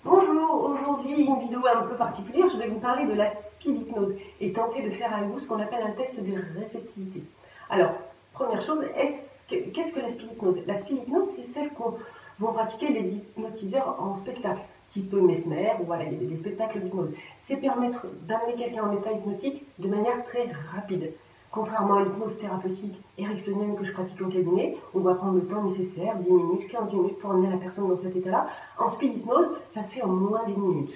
Bonjour, aujourd'hui une vidéo un peu particulière, je vais vous parler de la speed hypnose et tenter de faire avec vous ce qu'on appelle un test de réceptivité. Alors, première chose, qu'est-ce que la speed hypnose? La speed hypnose, c'est celle qu'on vont pratiquer les hypnotiseurs en spectacle, type Mesmer, ou voilà, il y a des spectacles d'hypnose. C'est permettre d'amener quelqu'un en état hypnotique de manière très rapide. Contrairement à l'hypnose thérapeutique ericksonienne que je pratique en cabinet, on va prendre le temps nécessaire, 10 minutes, 15 minutes pour amener la personne dans cet état-là. En speed hypnose, ça se fait en moins d'une minute.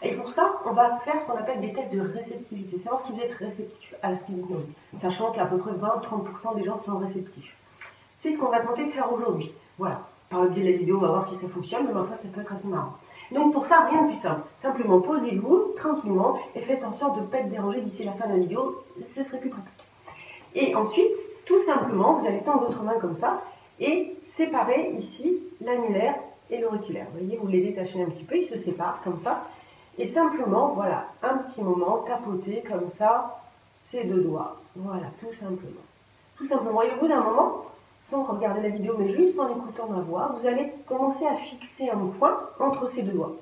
Et pour ça, on va faire ce qu'on appelle des tests de réceptivité, savoir si vous êtes réceptif à la speed hypnose, sachant qu'à peu près 20-30% des gens sont réceptifs. C'est ce qu'on va tenter de faire aujourd'hui. Voilà, par le biais de la vidéo, on va voir si ça fonctionne, mais parfois ça peut être assez marrant. Donc pour ça, rien de plus simple. Simplement posez-vous tranquillement et faites en sorte de ne pas être dérangé d'ici la fin de la vidéo, ce serait plus pratique. Et ensuite, tout simplement, vous allez tendre votre main comme ça et séparer ici l'annulaire et l'auriculaire. Vous voyez, vous les détachez un petit peu, ils se séparent comme ça. Et simplement, voilà, un petit moment, tapoter comme ça, ces deux doigts. Voilà, tout simplement. Tout simplement. Et au bout d'un moment, sans regarder la vidéo, mais juste en écoutant ma voix, vous allez commencer à fixer un point entre ces deux doigts.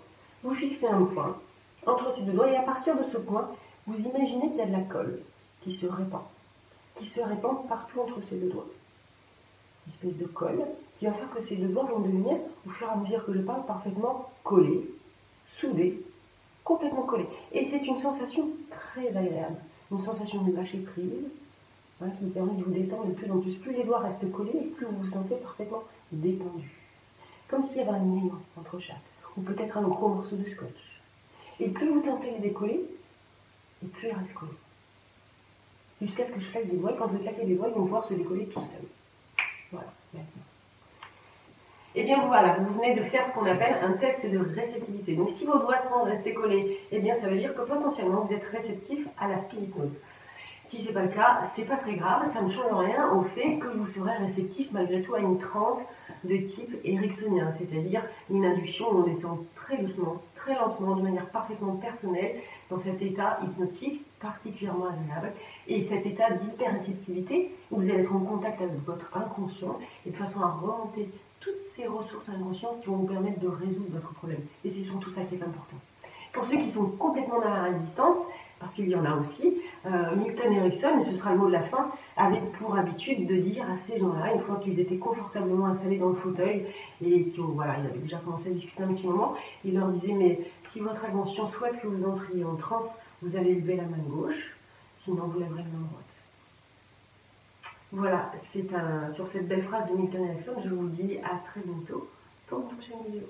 Vous fixez un point entre ces deux doigts et à partir de ce point, vous imaginez qu'il y a de la colle qui se répand partout entre ces deux doigts. Une espèce de colle qui va faire que ces deux doigts vont devenir, au fur et à mesure que je parle, parfaitement collés, soudés, complètement collés. Et c'est une sensation très agréable, une sensation de lâcher prise, hein, qui permet de vous détendre de plus en plus. Plus les doigts restent collés, et plus vous vous sentez parfaitement détendu. Comme s'il y avait un aimant entre chaque, ou peut-être un gros morceau de scotch. Et plus vous tentez de les décoller, et plus ils restent collés. Jusqu'à ce que je claque des doigts, et quand je vais claquer des doigts, ils vont pouvoir se décoller tout seuls. Voilà, maintenant. Et bien voilà, vous venez de faire ce qu'on appelle un test de réceptivité. Donc si vos doigts sont restés collés, eh bien ça veut dire que potentiellement vous êtes réceptif à la speed hypnose. Si ce n'est pas le cas, c'est pas très grave, ça ne change rien au fait que vous serez réceptif malgré tout à une transe de type ericksonien, c'est-à-dire une induction où on descend très doucement, très lentement, de manière parfaitement personnelle, dans cet état hypnotique particulièrement agréable. Et cet état d'hyperréceptivité, où vous allez être en contact avec votre inconscient, et de façon à remonter toutes ces ressources inconscientes qui vont vous permettre de résoudre votre problème. Et c'est surtout ça qui est important. Pour ceux qui sont complètement dans la résistance, parce qu'il y en a aussi, Milton Erickson, et ce sera le mot de la fin, avait pour habitude de dire à ces gens-là, une fois qu'ils étaient confortablement installés dans le fauteuil et qu'ils voilà, ils avaient déjà commencé à discuter un petit moment, il leur disait, mais si votre inconscient souhaite que vous entriez en transe, vous allez lever la main gauche, sinon vous lèverez la main droite. Voilà, sur cette belle phrase de Milton Erickson, je vous dis à très bientôt pour une prochaine vidéo.